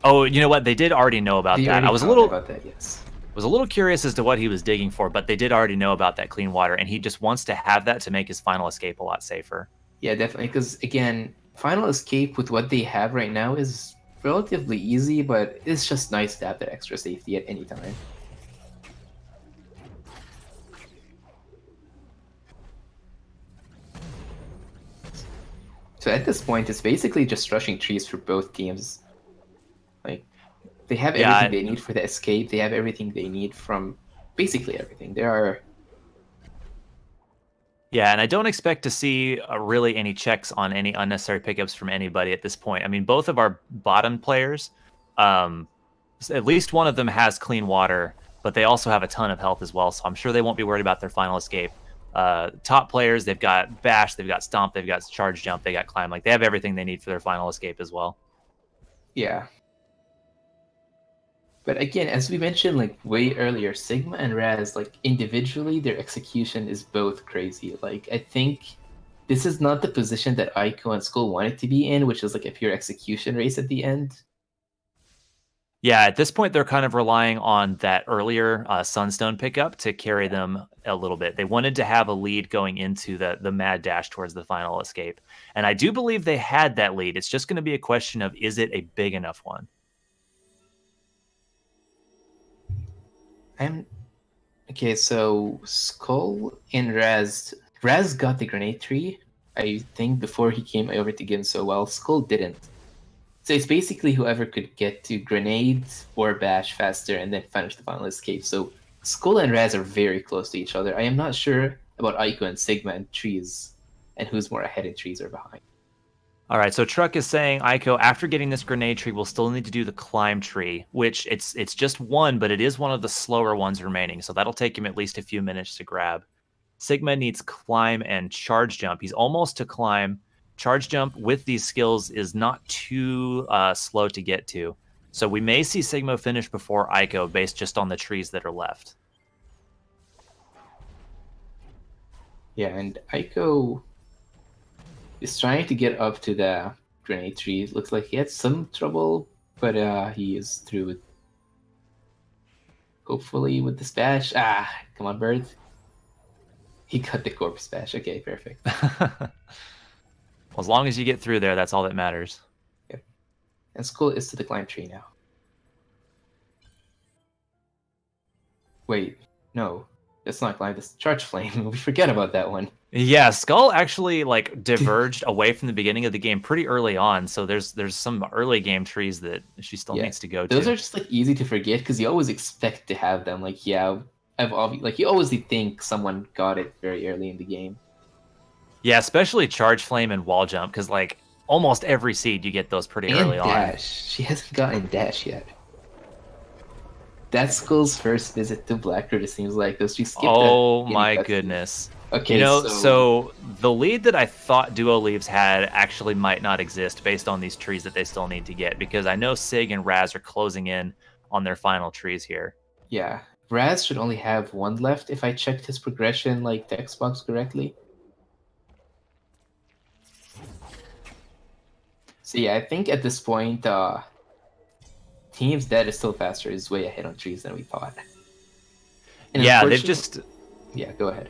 Oh, you know what? They did already know about that. I was a little curious as to what he was digging for, but they did already know about that clean water, and he just wants to have that to make his final escape a lot safer. Yeah, definitely. Because again, final escape with what they have right now is relatively easy, but it's just nice to have that extra safety at any time. So at this point, it's basically just rushing trees for both teams. Like, they have everything they need for the escape. They have everything they need from basically everything. There are... Yeah, and I don't expect to see really any checks on any unnecessary pickups from anybody at this point. I mean, both of our bottom players, at least one of them has clean water, but they also have a ton of health as well, so I'm sure they won't be worried about their final escape. Top players, they've got Bash, they've got Stomp, they've got Charge Jump, they got Climb. Like, they have everything they need for their final escape as well. Yeah. But again, as we mentioned like way earlier, Sigma and Raz, like individually, their execution is both crazy. Like, I think this is not the position that Eiko and Skull wanted to be in, which is like a pure execution race at the end. Yeah, at this point, they're kind of relying on that earlier Sunstone pickup to carry them a little bit. They wanted to have a lead going into the mad dash towards the final escape. And I do believe they had that lead. It's just going to be a question of, is it a big enough one? Okay, so Skull and Raz got the grenade tree, I think, before he came over to Ginso, while Skull didn't. So it's basically whoever could get to grenade or bash faster and then finish the final escape. So Skull and Raz are very close to each other. I am not sure about Eiko and Sigma and trees, and who's more ahead in trees or behind. All right, so Truck is saying, Eiko, after getting this grenade tree, we'll still need to do the climb tree, which it's just one, but it is one of the slower ones remaining, so that'll take him at least a few minutes to grab. Sigma needs climb and charge jump. He's almost to climb. Charge jump with these skills is not too slow to get to. So we may see Sigma finish before Eiko based just on the trees that are left. Yeah, and Eiko is trying to get up to the grenade tree. Looks like he had some trouble, but he is through it. Hopefully with the splash. Ah, come on, bird. He got the corpse splash. Okay, perfect. Well, as long as you get through there, that's all that matters. Yep. And Skull is to the climb tree now. Wait, no. That's not climb, that's charge flame. We forget about that one. Yeah, Skull actually like diverged away from the beginning of the game pretty early on, so there's some early game trees that she still needs to go to. Those are just like easy to forget because you always expect to have them. Like, yeah, like you always think someone got it very early in the game. Yeah, especially charge flame and wall jump, because like almost every seed you get those pretty early on. Dash. She hasn't gotten dash yet. That's Skull's first visit to Blackroot, it seems like, because she skipped Oh my goodness. Okay, so the lead that I thought Duo Leaves had actually might not exist based on these trees that they still need to get, because I know Sig and Raz are closing in on their final trees here. Yeah, Raz should only have one left if I checked his progression, like, text box correctly. So yeah, I think at this point, Team's Dead is still faster, is way ahead on trees than we thought. And yeah, they've just... Yeah, go ahead.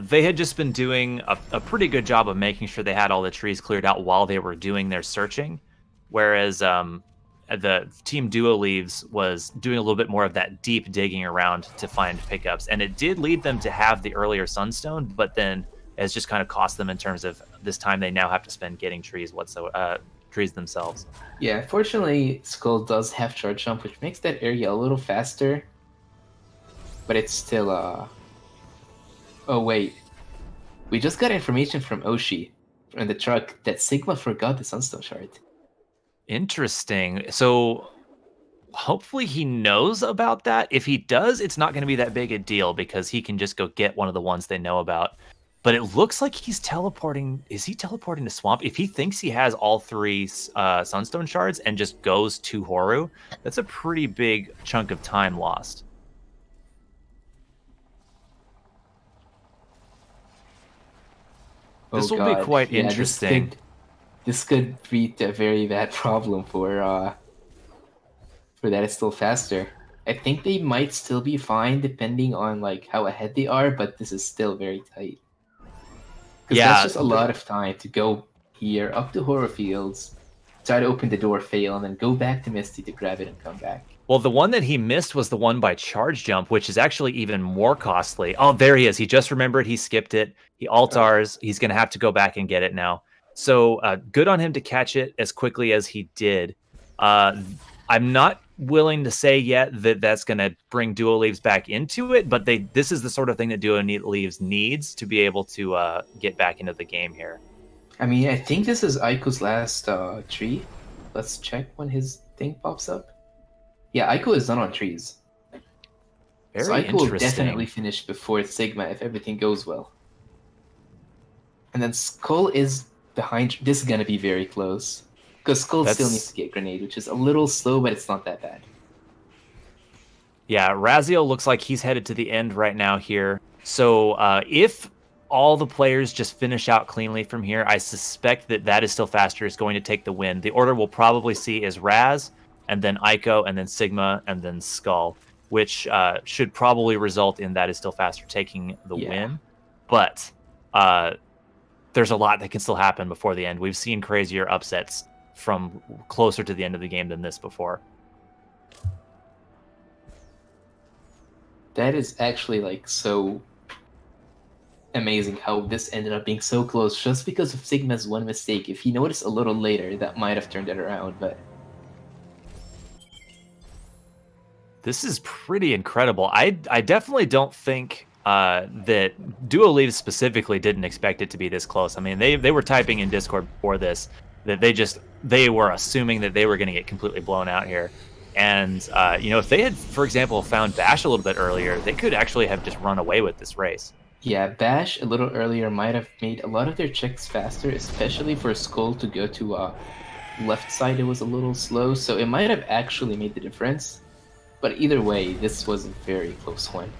They had just been doing a pretty good job of making sure they had all the trees cleared out while they were doing their searching, whereas the Team Duo Leaves was doing a little bit more of that deep digging around to find pickups, and it did lead them to have the earlier Sunstone, but then it's just kind of cost them in terms of this time they now have to spend getting trees trees themselves. Yeah, fortunately, Skull does have charge jump, which makes that area a little faster, but it's still Oh wait, we just got information from Oshi, from the truck, that Sigma forgot the Sunstone shard. Interesting. So hopefully he knows about that. If he does, it's not going to be that big a deal because he can just go get one of the ones they know about. But it looks like he's teleporting. Is he teleporting to Swamp? If he thinks he has all three Sunstone shards and just goes to Horu, that's a pretty big chunk of time lost. This will be quite interesting. This could be a very bad problem for that it's still faster. I think they might still be fine depending on like how ahead they are, but this is still very tight. Because that's just a lot of time to go here up to Horror Fields, try to open the door, fail, and then go back to Misty to grab it and come back. Well, the one that he missed was the one by Charge Jump, which is actually even more costly. Oh, there he is. He just remembered he skipped it. He altars. He's going to have to go back and get it now. So good on him to catch it as quickly as he did. I'm not willing to say yet that that's going to bring Duo Leaves back into it, but this is the sort of thing that Duo Leaves needs to be able to get back into the game here. I mean, I think this is Aiko's last tree. Let's check when his thing pops up. Yeah, Eiko is done on trees. Very so Eiko will interesting. definitely finish before Sigma if everything goes well. And then Skull is behind. This is going to be very close. Because Skull still needs to get Grenade, which is a little slow, but it's not that bad. Yeah, IMRaziel looks like he's headed to the end right now here. So if all the players just finish out cleanly from here, I suspect that is still faster is going to take the win. The order we'll probably see is Raz, and then Eiko, and then Sigma, and then Skull, which should probably result in That Is Still Faster taking the win. But there's a lot that can still happen before the end. We've seen crazier upsets from closer to the end of the game than this before. That is actually like so amazing how this ended up being so close just because of Sigma's one mistake. If he noticed a little later, that might have turned it around, but this is pretty incredible. I definitely don't think that Duolive specifically didn't expect it to be this close. I mean, they were typing in Discord before this that they were assuming that they were going to get completely blown out here. And, you know, if they had, for example, found Bash a little bit earlier, they could actually have just run away with this race. Yeah, Bash a little earlier might have made a lot of their checks faster, especially for Skull to go to left side. It was a little slow, so it might have actually made the difference. But either way, this was a very close one.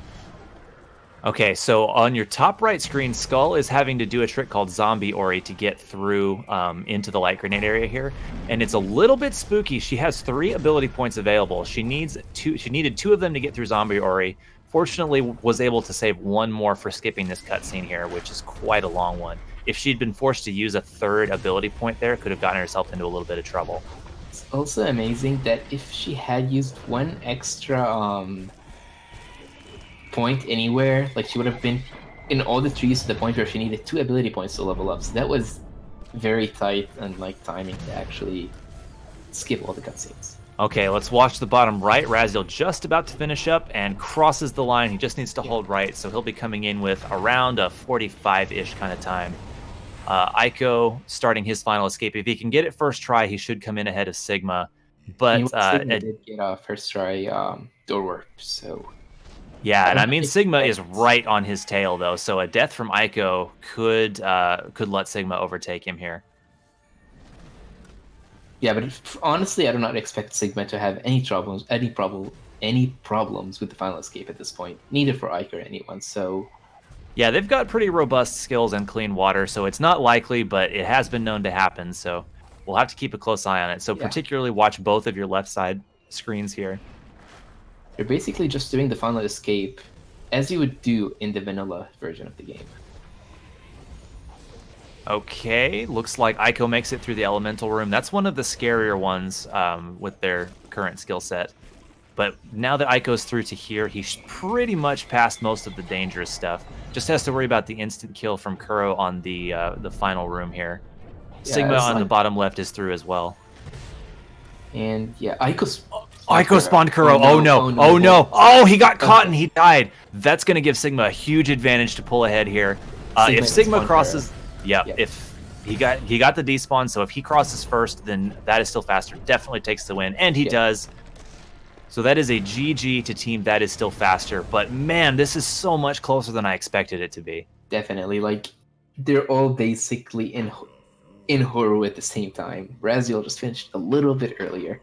Okay, so on your top right screen, Skull is having to do a trick called Zombie Ori to get through into the light grenade area here, and it's a little bit spooky. She has 3 ability points available. She needed 2 of them to get through Zombie Ori. Fortunately, was able to save 1 more for skipping this cutscene here, which is quite a long one. If she'd been forced to use a 3rd ability point there, could have gotten herself into a little bit of trouble. It's also amazing that if she had used 1 extra point anywhere, like she would have been in all the trees to the point where she needed 2 ability points to level up. So that was very tight and like timing to actually skip all the cutscenes. Okay, let's watch the bottom right. Raziel just about to finish up and crosses the line. He just needs to hold right, so he'll be coming in with around a 45-ish kind of time. Eiko starting his final escape. If he can get it first try, he should come in ahead of Sigma. But Sigma did get a first try door warp, so... Yeah, and I mean, Sigma is right on his tail, though, so a death from Eiko could let Sigma overtake him here. Yeah, but honestly, I do not expect Sigma to have any problems with the final escape at this point. Neither for Eiko or anyone, so... Yeah, they've got pretty robust skills and clean water, so it's not likely, but it has been known to happen, so we'll have to keep a close eye on it. So particularly watch both of your left side screens here. You're basically just doing the final escape as you would do in the vanilla version of the game. Okay, looks like Eiko makes it through the elemental room. That's one of the scarier ones with their current skill set. But now that Eiko's through to here, he's pretty much past most of the dangerous stuff. Just has to worry about the instant kill from Kuro on the final room here. Yeah, Sigma on the bottom left is through as well. And yeah, Eiko spawned Kuro. Oh no! Oh no! Oh, he got caught and he died. That's going to give Sigma a huge advantage to pull ahead here. If Sigma crosses... Yeah, if he got the despawn, so if he crosses first, then That Is Still Faster definitely takes the win, and he does. So that is a GG to team That Is Still Faster, but man, this is so much closer than I expected it to be. Definitely, like, they're all basically in horror at the same time. Raziel just finished a little bit earlier.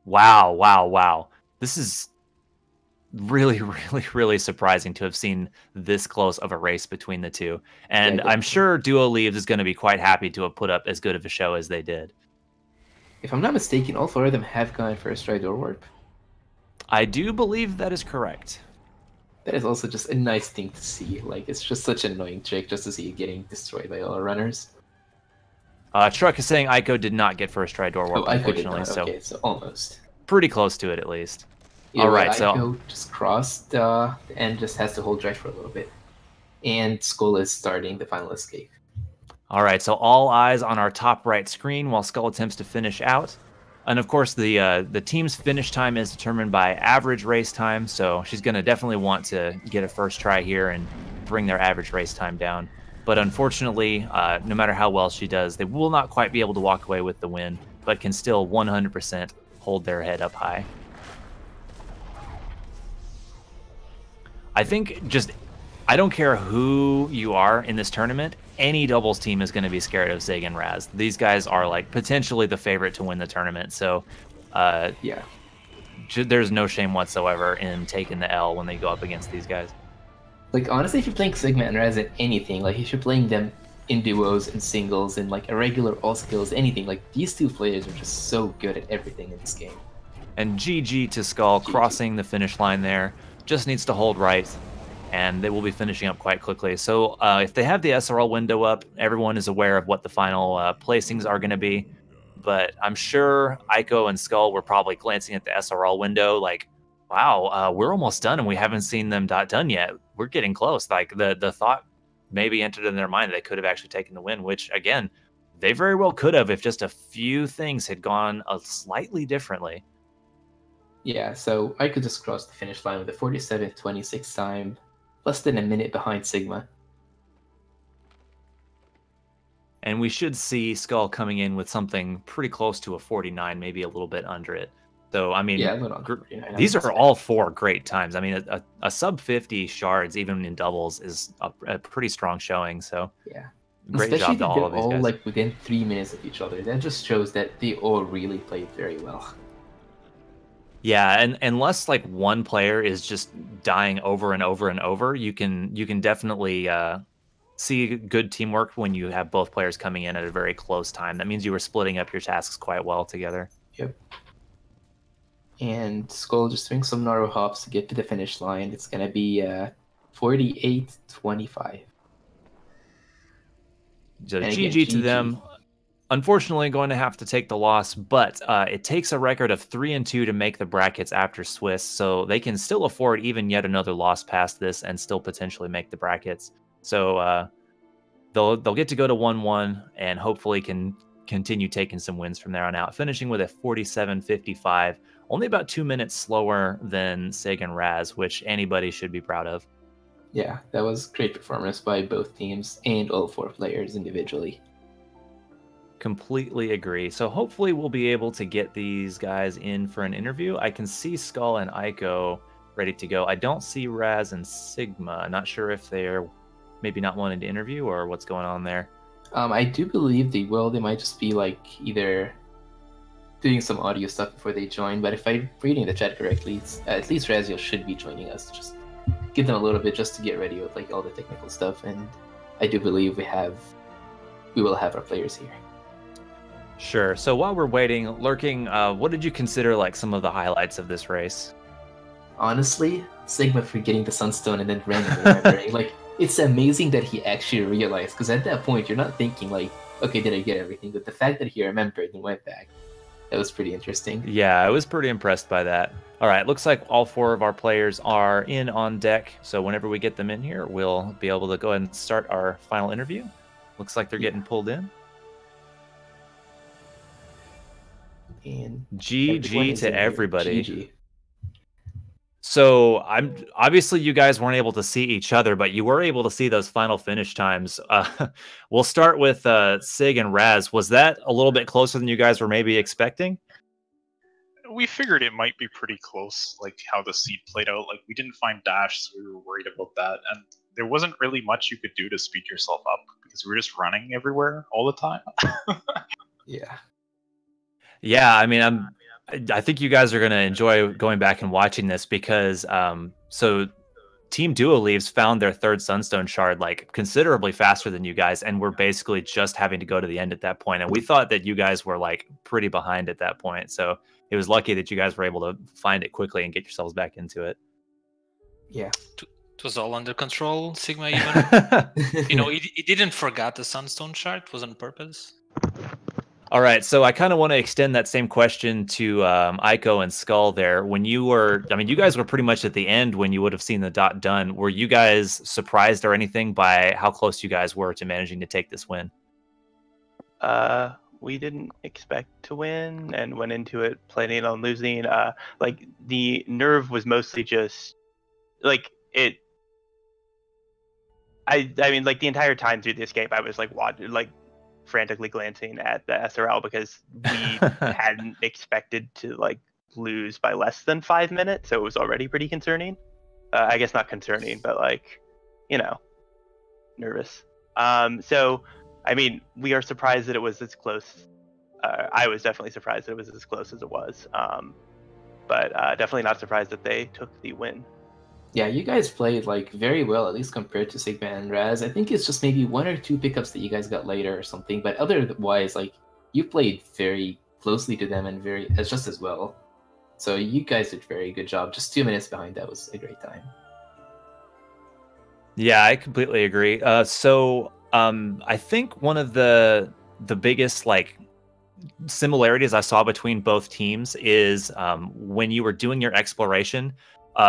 Wow, wow, wow. This is really, really, really surprising to have seen this close of a race between the two. And I'm sure Duolive is going to be quite happy to have put up as good of a show as they did. If I'm not mistaken, all 4 of them have gone first try door warp. I do believe that is correct. That is also just a nice thing to see. Like, it's just such an annoying trick just to see it getting destroyed by all our runners. Truck is saying Eiko did not get first try door warp, unfortunately. Okay, so almost. Pretty close to it, at least. Yeah, all right, Eiko just crossed and just has to hold right for a little bit. And Skull is starting the final escape. All right, so all eyes on our top right screen while Skull attempts to finish out. And of course, the team's finish time is determined by average race time, so she's going to definitely want to get a first try here and bring their average race time down. But unfortunately, no matter how well she does, they will not quite be able to walk away with the win, but can still 100% hold their head up high. I think I don't care who you are in this tournament, any doubles team is going to be scared of Zig and Raz. These guys are like potentially the favorite to win the tournament, so yeah, there's no shame whatsoever in taking the L when they go up against these guys. Like, honestly, if you're playing Sigma and Raz at anything, like, if you're playing them in duos and singles and like irregular all skills, anything. Like these two players are just so good at everything in this game. And GG to Skull, GG. crossing the finish line there. Just needs to hold right, and they will be finishing up quite quickly. So if they have the SRL window up, everyone is aware of what the final placings are going to be. But I'm sure Ico and Skull were probably glancing at the SRL window like, wow, we're almost done and we haven't seen them done yet. We're getting close. Like the thought maybe entered in their mind they could have actually taken the win, which again, they very well could have if just a few things had gone slightly differently. Yeah, so I could just cross the finish line with a 47.26 time, less than a minute behind Sigma. And we should see Skull coming in with something pretty close to a 49, maybe a little bit under it. So, I mean, yeah, these are all 4 great times. I mean, a sub 50 shards, even in doubles, is a pretty strong showing. So, yeah, great especially job to all of these guys. Like within 3 minutes of each other. That just shows that they all really played very well. Yeah, and unless like one player is just dying over and over and over, you can definitely see good teamwork when you have both players coming in at a very close time. That means you were splitting up your tasks quite well together. Yep. And Skull just doing some narrow hops to get to the finish line. It's gonna be 48-25. So GG to them. Unfortunately, going to have to take the loss, but it takes a record of 3-2 to make the brackets after Swiss, so they can still afford even yet another loss past this and still potentially make the brackets. So they'll get to go to 1-1 and hopefully can continue taking some wins from there on out, finishing with a 47.55, only about 2 minutes slower than Sig and Raz, which anybody should be proud of. Yeah, that was great performance by both teams and all 4 players individually. Completely agree. So hopefully we'll be able to get these guys in for an interview. I can see Skull and Ico ready to go. I don't see Raz and Sigma. Not sure if they're maybe not wanting to interview or what's going on there. I do believe they will. They might just be like either doing some audio stuff before they join. But if I'm reading the chat correctly, at least IMRaziel should be joining us. Just give them a little bit just to get ready with like all the technical stuff. And I do believe we will have our players here. Sure. So while we're waiting, Lurking, what did you consider like some of the highlights of this race? Honestly, Sigma for getting the Sunstone and then randomly remembering. Like, it's amazing that he actually realized, because at that point, you're not thinking like, okay, did I get everything? But the fact that he remembered and went back, that was pretty interesting. Yeah, I was pretty impressed by that. All right, looks like all 4 of our players are in on deck. So whenever we get them in here, we'll be able to go ahead and start our final interview. Looks like they're getting pulled in. And GG to everybody. GG. So obviously you guys weren't able to see each other, but you were able to see those final finish times. We'll start with Sig and Raz. Was that a little bit closer than you guys were maybe expecting? We figured it might be pretty close, like how the seed played out. Like we didn't find dash, so we were worried about that, and there wasn't really much you could do to speed yourself up because we were just running everywhere all the time. Yeah. Yeah, I mean, I think you guys are going to enjoy going back and watching this because so Team Duo Leaves found their 3rd Sunstone shard like considerably faster than you guys, and we're basically just having to go to the end at that point. And we thought that you guys were like pretty behind at that point, so it was lucky that you guys were able to find it quickly and get yourselves back into it. Yeah, it was all under control. Sigma even, he didn't forget the Sunstone shard. It was on purpose. All right, so I kind of want to extend that same question to Ico and Skull there. When you were, I mean, you guys were pretty much at the end when you would have seen the dot done. Were you guys surprised or anything by how close you guys were to managing to take this win? We didn't expect to win and went into it planning on losing. Like the nerve was mostly just like it. I mean, like the entire time through this game, I was like watching, like frantically glancing at the SRL because we hadn't expected to like lose by less than 5 minutes, so it was already pretty concerning. I guess not concerning, but like, nervous. So I mean, we are surprised that it was as close. I was definitely surprised that it was as close as it was, but definitely not surprised that they took the win. Yeah, you guys played like very well, at least compared to Sigma and Raz. I think it's just maybe 1 or 2 pickups that you guys got later or something, but otherwise, like you played very closely to them and just as well. So you guys did a very good job. Just 2 minutes behind that was a great time. Yeah, I completely agree. I think one of the biggest like similarities I saw between both teams is when you were doing your exploration.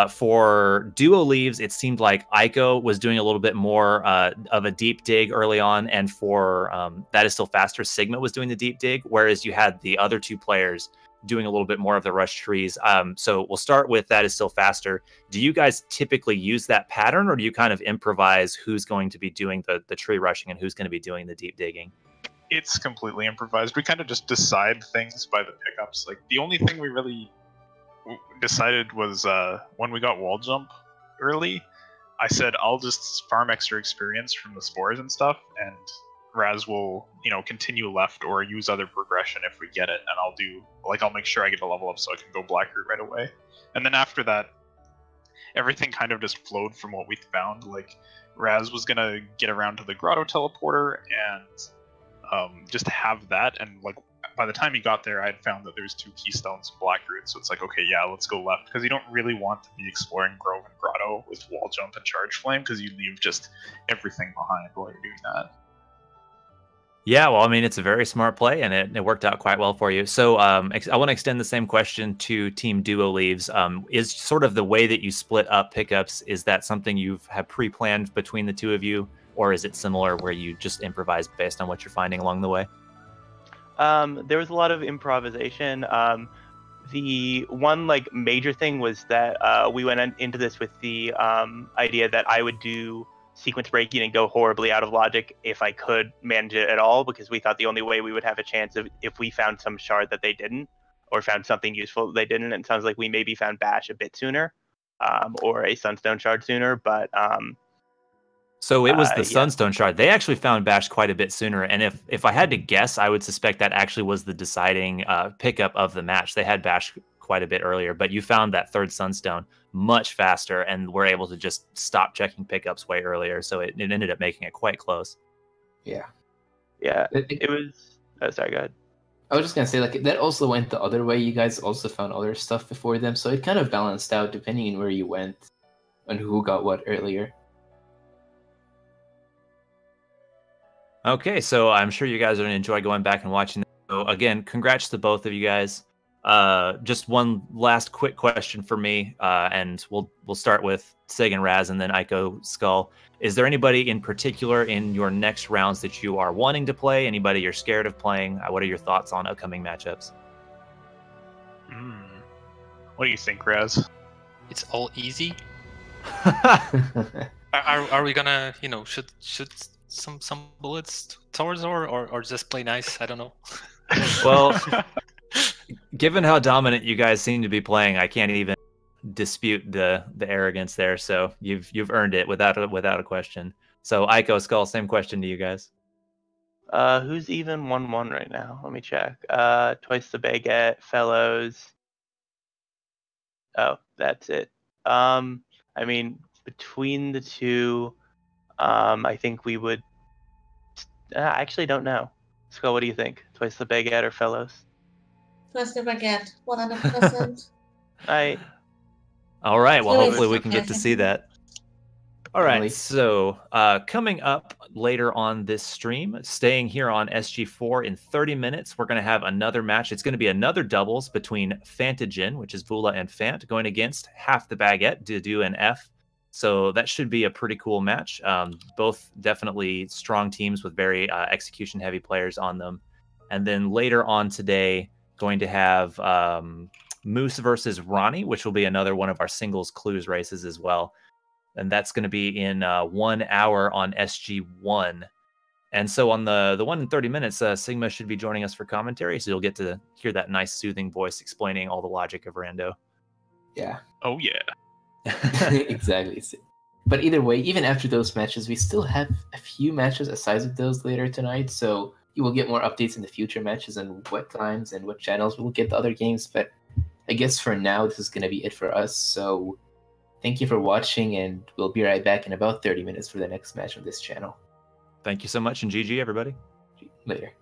For Duo Leaves, it seemed like Eiko was doing a little bit more of a deep dig early on, and for That Is Still Faster, Sigma was doing the deep dig, whereas you had the other 2 players doing a little bit more of the rush trees. So we'll start with That Is Still Faster. Do you guys typically use that pattern, or do you kind of improvise who's going to be doing the tree rushing and who's going to be doing the deep digging? It's completely improvised. We kind of just decide things by the pickups. Like the only thing we really decided was when we got wall jump early, I said I'll just farm extra experience from the spores and stuff, and Raz will, continue left or use other progression if we get it, and I'll make sure I get a level up so I can go black root right away. And then after that, everything kind of just flowed from what we found. Like Raz was gonna get around to the grotto teleporter and just have that, and like by the time he got there, I had found that there's 2 keystones in Blackroot, so it's like, okay, yeah, let's go left, because you don't really want to be exploring Grove and Grotto with Wall Jump and Charge Flame, because you leave just everything behind while you're doing that. Yeah, well, I mean, it's a very smart play, and it worked out quite well for you. So I want to extend the same question to Team Duo Leaves. Is sort of the way that you split up pickups, is that something you've had pre-planned between the 2 of you, or is it similar where you just improvise based on what you're finding along the way? There was a lot of improvisation. The one like major thing was that we went into this with the idea that I would do sequence breaking and go horribly out of logic if I could manage it at all, because we thought the only way we would have a chance of if we found some shard that they didn't, or found something useful that they didn't. And it sounds like we maybe found Bash a bit sooner, or a Sunstone shard sooner, but so it was the Sunstone shard. They actually found Bash quite a bit sooner, and if I had to guess, I would suspect that actually was the deciding pickup of the match. They had Bash quite a bit earlier, but you found that 3rd Sunstone much faster, and were able to just stop checking pickups way earlier, so it ended up making it quite close. Yeah. It was... Oh, sorry, go ahead. I was just gonna say, like, that also went the other way. You guys also found other stuff before them, so it kind of balanced out depending on where you went and who got what earlier. Okay, so I'm sure you guys are going to enjoy going back and watching. So again, congrats to both of you guys. Just one last quick question for me, and we'll start with Sig and Raz, and then Eiko, Skull. Is there anybody in particular in your next rounds that you are wanting to play? Anybody you're scared of playing? What are your thoughts on upcoming matchups? What do you think, Raz? It's all easy. Are we gonna, shoot some bullets towards or just play nice? I don't know. Well, given how dominant you guys seem to be playing, I can't even dispute the arrogance there. So you've earned it without a question. So Eiko, Skull, same question to you guys. Who's even 1-1 right now? Let me check. Twice the Baguette, Fellows. Oh, that's it. I mean, between the 2, I think we would... I actually don't know. Skull, what do you think? Twice the Baguette or Fellows? Twice the Baguette, 100%. All right. Well, hopefully we can get to see that. All right. So coming up later on this stream, staying here on SG4 in 30 minutes, we're going to have another match. It's going to be another doubles between Fantagen, which is Vula and Fant, going against Half the Baguette, Dudu and F. So that should be a pretty cool match. Both definitely strong teams with very execution-heavy players on them. And then later on today, going to have Moose versus Ronnie, which will be another one of our singles clues races as well. And that's going to be in 1 hour on SG1. And so on the 1 in 30 minutes, Sigma should be joining us for commentary, so you'll get to hear that nice soothing voice explaining all the logic of Rando. Yeah. Oh, yeah. Exactly. But either way, even after those matches, we still have a few matches aside of those later tonight, so you will get more updates in the future matches and what times and what channels we'll get the other games. But I guess for now, this is going to be it for us. So Thank you for watching, and we'll be right back in about 30 minutes for the next match on this channel. Thank you so much, and GG, everybody. Later.